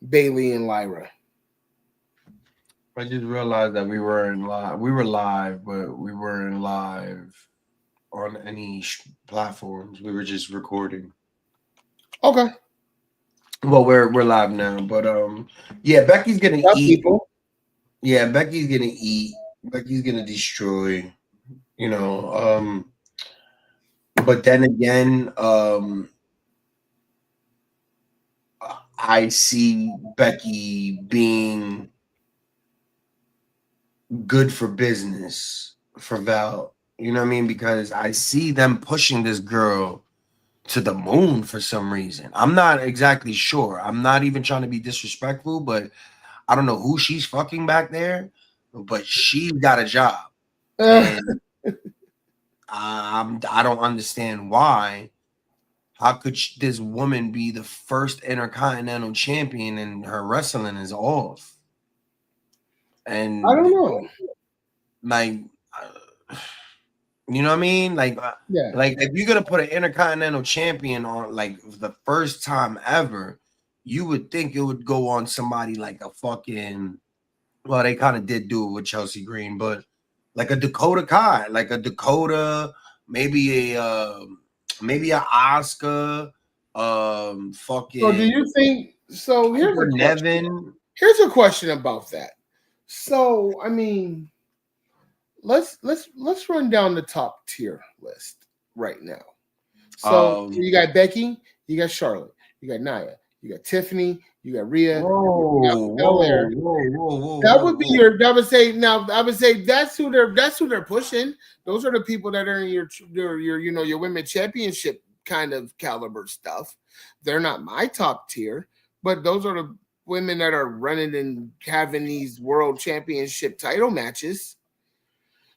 Bailey and Lyra. I just realized that we were in live. We were live, but we weren't live on any platforms. We were just recording. Okay. Well, we're live now, but yeah, Becky's gonna Some eat. people. Yeah, Becky's gonna eat. Becky's gonna destroy. You know, but then again, I see Becky being good for business for Val. You know what I mean? Because I see them pushing this girl to the moon for some reason. I'm not exactly sure. I'm not even trying to be disrespectful, but I don't know who she's fucking back there, but she's got a job. And I don't understand why. How could this woman be the first intercontinental champion and her wrestling is off? I don't And know. like, you know what I mean? Yeah. Like if you're gonna put an intercontinental champion on like the first time ever, you would think it would go on somebody like a fucking. Well, they kind of did do it with Chelsea Green, but like a Dakota Kai, like a Dakota, maybe a Oscar, So do you fucking think so here's Piper a question. Nevin. Here's a question about that. So I mean, let's run down the top tier list right now. So Um, you got Becky, you got Charlotte, you got Nia, you got Tiffany, you got Rhea, you got whoa, Belair. whoa, whoa, whoa, whoa, That whoa, would be whoa. your. That would say now. I would say that's who they're pushing. Those are the people that are in your your women championship kind of caliber stuff. They're not my top tier, but those are the women that are running and having these world championship title matches.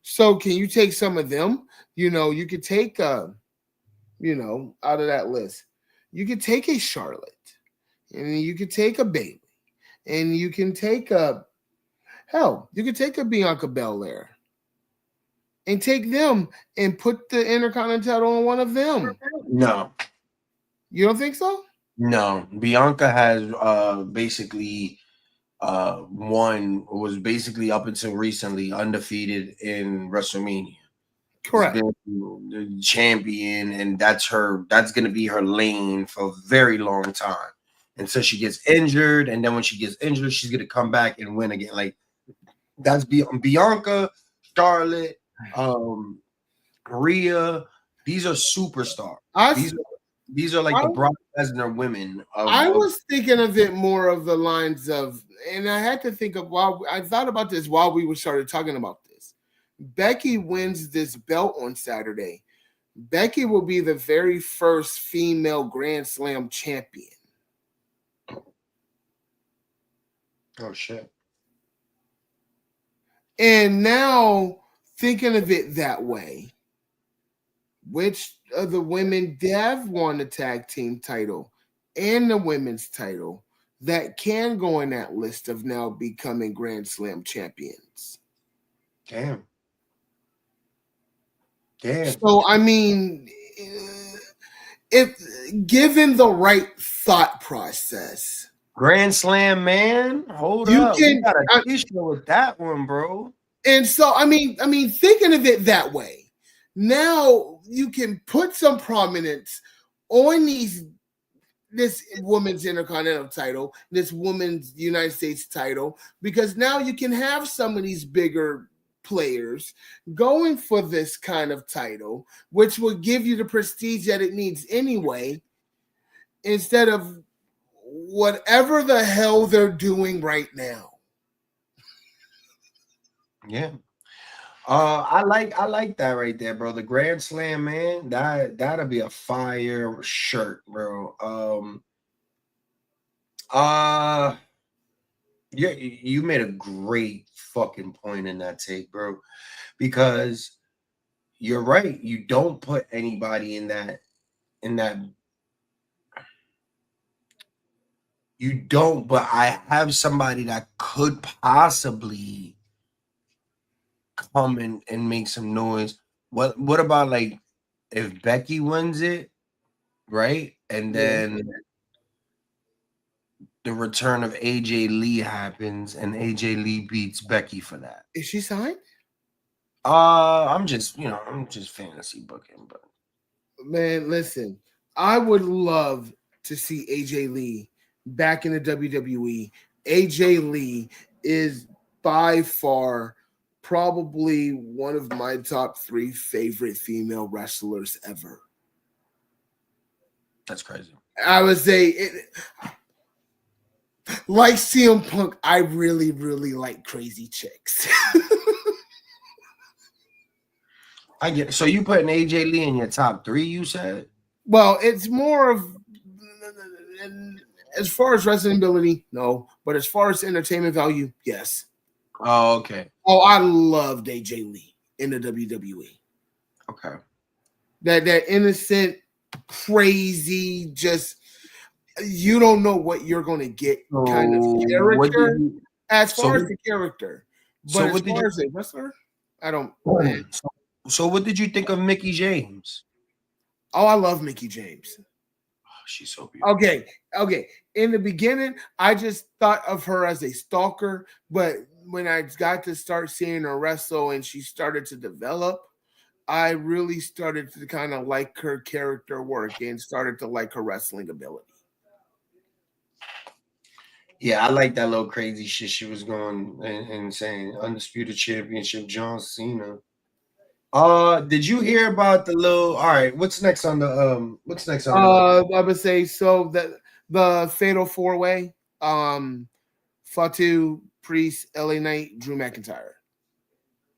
So can you take some of them? You could take out of that list. You could take a Charlotte, and you could take a Bailey, and you can take a hell. You could take a Bianca Belair and take them and put the Intercontinental on one of them. No, You don't think so? no. Bianca has basically won was basically up until recently undefeated in WrestleMania. Has Correct. been the champion, and that's gonna be her lane for a very long time until she gets injured, and then when she gets injured, she's gonna come back and win again. Like that's Bianca, Charlotte, um, Rhea. These are superstars. I These are these are like I, the Brock Lesnar women I of was thinking of it more of the lines of, and I had to think of while I thought about this while we were started talking about this. Becky wins this belt on Saturday. Becky will be the very first female Grand Slam champion. oh shit. And now thinking of it that way, which of the women have won the tag team title and the women's title that can go in that list of now becoming Grand Slam champions? Damn. Damn. So, I mean, if given the right thought process, Grand Slam, man. Hold you up. We can. got a issue with that one, bro. And so, I mean, thinking of it that way, now you can put some prominence on this woman's intercontinental title, this woman's United States title, because now you can have some of these bigger players going for this kind of title, which will give you the prestige that it needs anyway, instead of whatever the hell they're doing right now. Yeah. I like that right there, bro. The Grand Slam, man. That'll be a fire shirt, bro. Uh you made a great fucking point in that take, bro. Because you're right. You don't put anybody in that you don't, but I have somebody that could possibly come and make some noise. What about like if Becky wins it, right? And Yeah. then the return of AJ Lee happens and AJ Lee beats Becky for that. Is she signed? I'm just fantasy booking, but Man, listen, I would love to see AJ Lee back in the WWE. AJ Lee is by far probably one of my top 3 favorite female wrestlers ever. that's crazy. I would say like CM Punk, I really, really like crazy chicks. I get it. So you putting AJ Lee in your top 3, you said? Well, it's more of, as far as wrestling ability, no. But as far as entertainment value, yes. Oh, okay. Oh, I loved AJ Lee in the WWE. Okay. That innocent, crazy, just you don't know what you're going to get kind of character. As far as the character, but as far as a wrestler, I don't. So what did you think of Mickie James? Oh, I love Mickie James. Oh, she's so beautiful. Okay. In the beginning, I just thought of her as a stalker, but when I got to start seeing her wrestle and she started to develop, I really started to kind of like her character work and started to like her wrestling ability. Yeah, I like that little crazy shit she was going and saying. Undisputed Championship, John Cena. Did you hear about the little? All right, what's next on the I would say so that the Fatal 4-Way, Fatu, Priest, LA Knight, Drew McIntyre,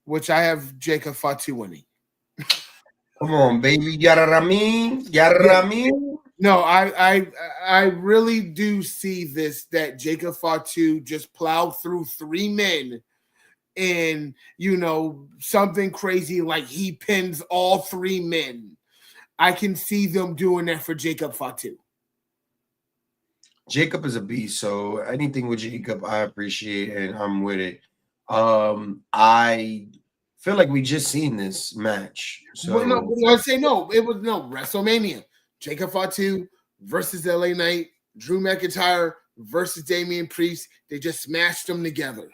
which I have Jacob Fatu winning. Come on, baby, Yaramin. No, I really do see this, that Jacob Fatu just plowed through 3 men and something crazy like he pins all 3 men. I can see them doing that for Jacob Fatu. Jacob is a beast, so anything with Jacob I appreciate and I'm with it. I feel like we just seen this match. So let's say no. It was WrestleMania. Jacob Fatu versus LA Knight, Drew McIntyre versus Damian Priest. They just smashed them together.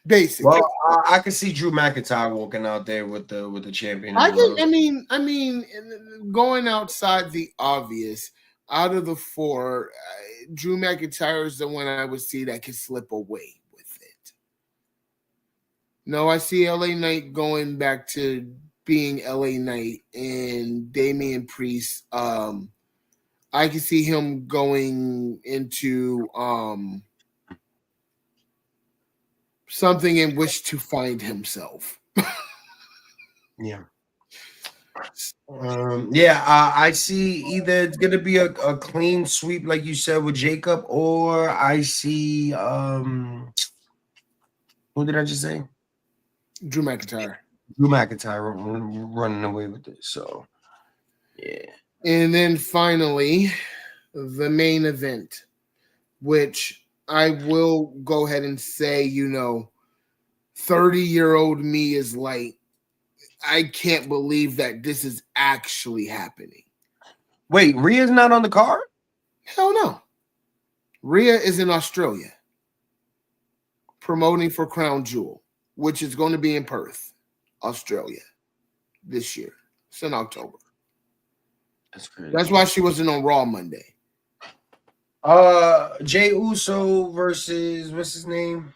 Basically, well, I can see Drew McIntyre walking out there with the champion. I mean, going outside the obvious, out of the 4, Drew McIntyre is the one I would see that could slip away with it. No, I see LA Knight going back to being LA Knight and Damian Priest. I can see him going into something in which to find himself. Yeah. I see either it's gonna be a clean sweep, like you said with Jacob, or I see who did I just say? Drew McIntyre. Drew McIntyre running away with this. So yeah. And then finally, the main event, which I will go ahead and say, 30-year-old me is like, I can't believe that this is actually happening. Wait, Rhea's not on the card? Hell no. Rhea is in Australia promoting for Crown Jewel, which is going to be in Perth, Australia, this year. It's in October. That's crazy. That's why she wasn't on Raw Monday. Jey Uso versus what's his name?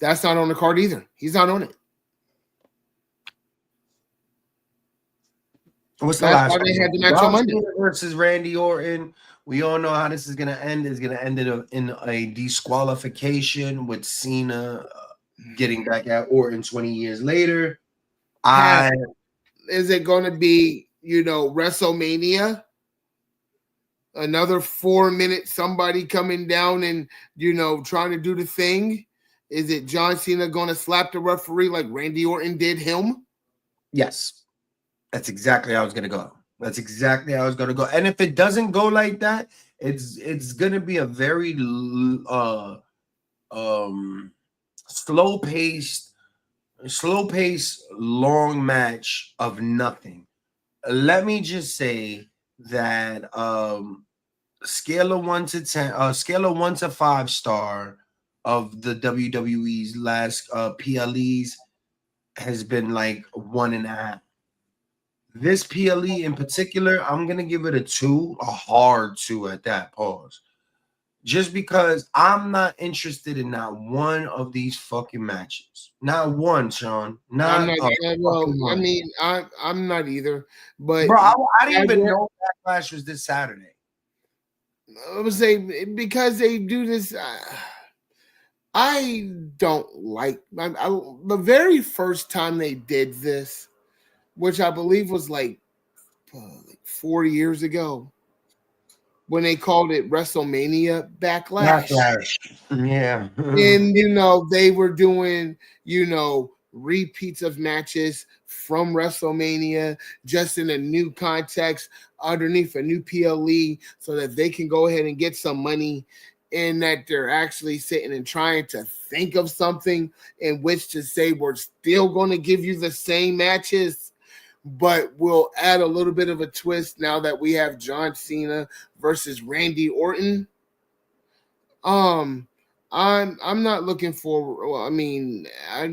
That's not on the card either. He's not on it. What's the last one? They had the match on Monday versus Randy Orton. We all know how this is going to end. It's going to end in a disqualification with Cena getting back at Orton 20 years later. Is it going to be, WrestleMania? Another 4 minutes, somebody coming down and, trying to do the thing? Is it John Cena going to slap the referee like Randy Orton did him? Yes. That's exactly how I was going to go. And if it doesn't go like that, it's going to be a very slow paced, long match of nothing. Let me just say that scale of 1 to 10, scale of 1 to 5 star of the WWE's last PLEs has been like 1.5. This PLE in particular, I'm gonna give it a 2, a hard 2 at that. Pause. Just because I'm not interested in not one of these fucking matches. Not one, Sean. I'm Not not. a Well, fucking I one. mean, I'm not either. But Bro, I didn't I even will. know Backlash was this Saturday. I would say because they do this. I don't like. The very first time they did this, which I believe was like 4 years ago, when they called it WrestleMania Backlash. Backlash. Yeah. And they were doing repeats of matches from WrestleMania, just in a new context underneath a new PLE, so that they can go ahead and get some money, and that they're actually sitting and trying to think of something in which to say, we're still going to give you the same matches, but we'll add a little bit of a twist now that we have John Cena versus Randy Orton. um I'm not looking for. Well, I mean, I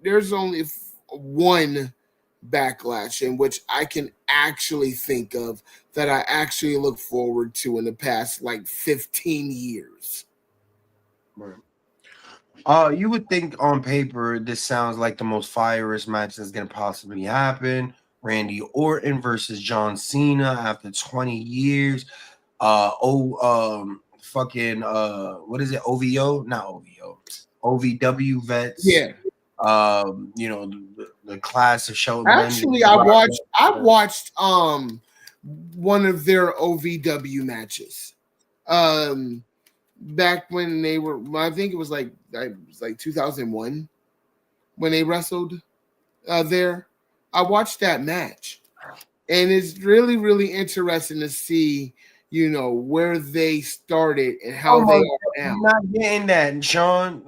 there's only one Backlash in which I can actually think of that I actually look forward to in the past like 15 years. Right. You would think on paper this sounds like the most fireest match that's gonna possibly happen. Randy Orton versus John Cena after 20 years. Fucking what is it? OVO, not OVO, OVW vets. Yeah. The class of Shelton Benjamin. Actually, I watched one of their OVW matches. Um Back when they were, I think it was like 2001 when they wrestled there. I watched that match, and it's really, really interesting to see, where they started and how they Almost are now. not getting that, Sean.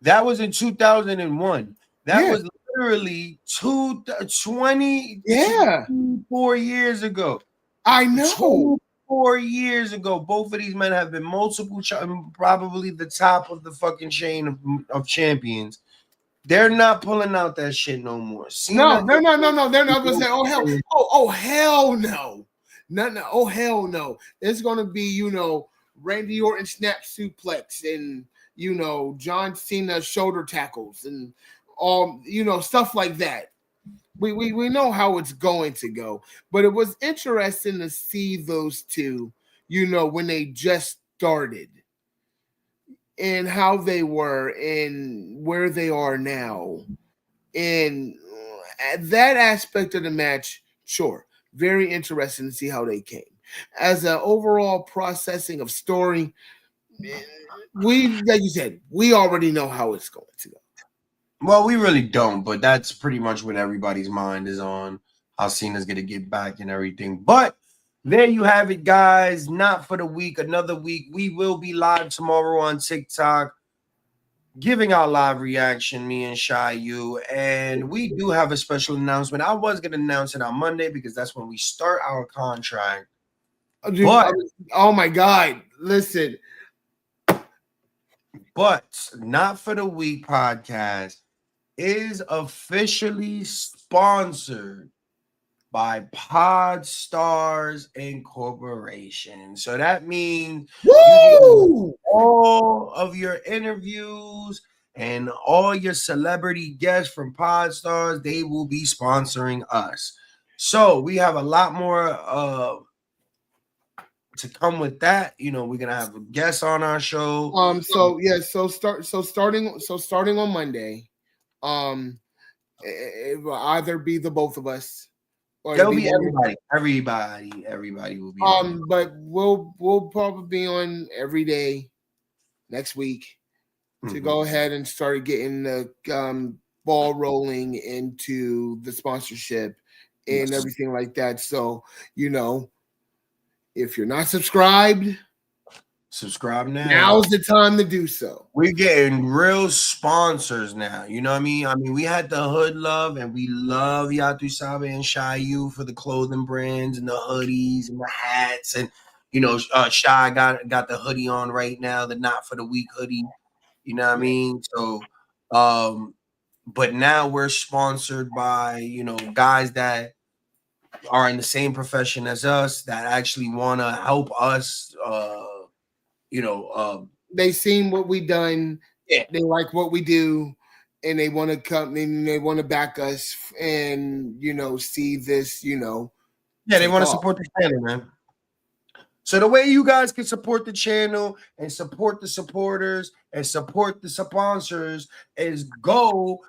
That was in 2001. That Yeah, was literally 20 yeah, 24 years ago. I know. 24 years ago. Both of these men have been probably the top of the fucking chain of champions. They're not pulling out that shit no more. No, Cena. no, no, no, no. They're not gonna say, "Oh hell, oh hell no, no, oh hell no." It's gonna be, Randy Orton snap suplex, and John Cena shoulder tackles, and all stuff like that. We know how it's going to go, but it was interesting to see those two, when they just started, and how they were and where they are now. And that aspect of the match, sure, very interesting to see how they came. As an overall processing of story, like you said, we already know how it's going to go. Well, we really don't, but that's pretty much what everybody's mind is on, how Cena's gonna get back and everything. But there you have it, guys. Not for the week, another week. We will be live tomorrow on TikTok, giving our live reaction, me and Shy U. And we do have a special announcement. I was gonna announce it on Monday because that's when we start our contract. Dude, But oh my God, listen. But Not for the Week podcast is officially sponsored by Podstars Incorporation. So that means Woo! all of your interviews and all your celebrity guests from Podstars, they will be sponsoring us. So we have a lot more to come with that. We're gonna have guests on our show. Starting on Monday, it will either be the both of us, or There'll be everybody will be on. but we'll probably be on every day next week to go ahead and start getting the ball rolling into the sponsorship and everything like that. So, if you're not subscribed, Subscribe now. Now's the time to do so. We're getting real sponsors now. You know what I mean? I mean, we had the Hood Love, and we love Yatu Sabe and Shayu for the clothing brands and the hoodies and the hats. And, you know, Shy got the hoodie on right now, the Not For The Week hoodie. You know what I mean? So, but now we're sponsored by, you know, guys that are in the same profession as us that actually want to help us, you know, they seen what we done. Yeah. They like what we do, and they want to come and they want to back us and, you know, see this, you know. Yeah, they want to support the channel, man. So the way you guys can support the channel and support the supporters and support the sponsors is go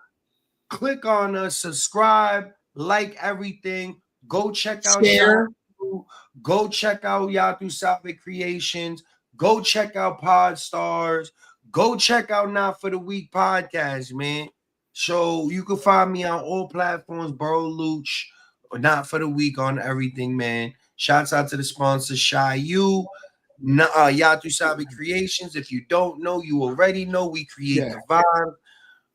click on us, subscribe, like everything. Go check out Share. Shayu. Go check out Yatu Sabe Creations. Go check out Podstars. Go check out Not For The Week podcast, man. So you can find me on all platforms, Bro Luch, or Not For The Week on everything, man. Shouts out to the sponsor, Shayu, Yatu Sabe Creations. If you don't know, you already know. We create the vibe.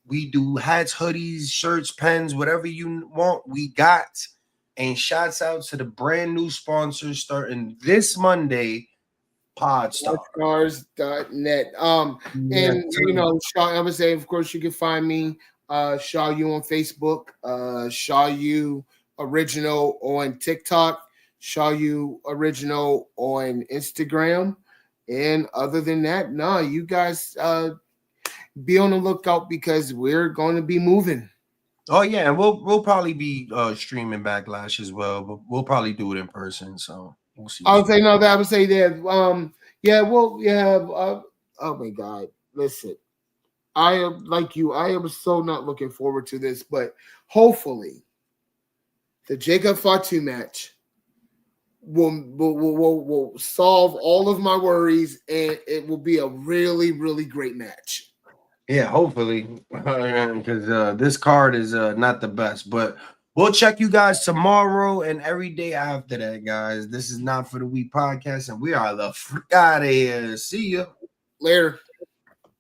We do hats, hoodies, shirts, pens, whatever you want, we got. And shouts out to the brand new sponsors starting this Monday, Podstars.net. And you know, Shaw, I would say, of course, you can find me, Shaw You on Facebook, Shaw You Original on TikTok, Shaw You Original on Instagram. And other than that, no, you guys be on the lookout because we're going to be moving. Oh yeah, and we'll probably be streaming Backlash as well, but we'll probably do it in person. So we'll see. I would say no. That I would say that. Yeah. Well. Yeah. Oh my God. Listen, I am like you. I am so not looking forward to this, but hopefully, the Jacob Fatu match will solve all of my worries, and it will be a really, really great match. Yeah, hopefully, because this card is not the best, but we'll check you guys tomorrow and every day after that, guys. This is Not For The Week podcast, and we are the freak out of here. See ya Later.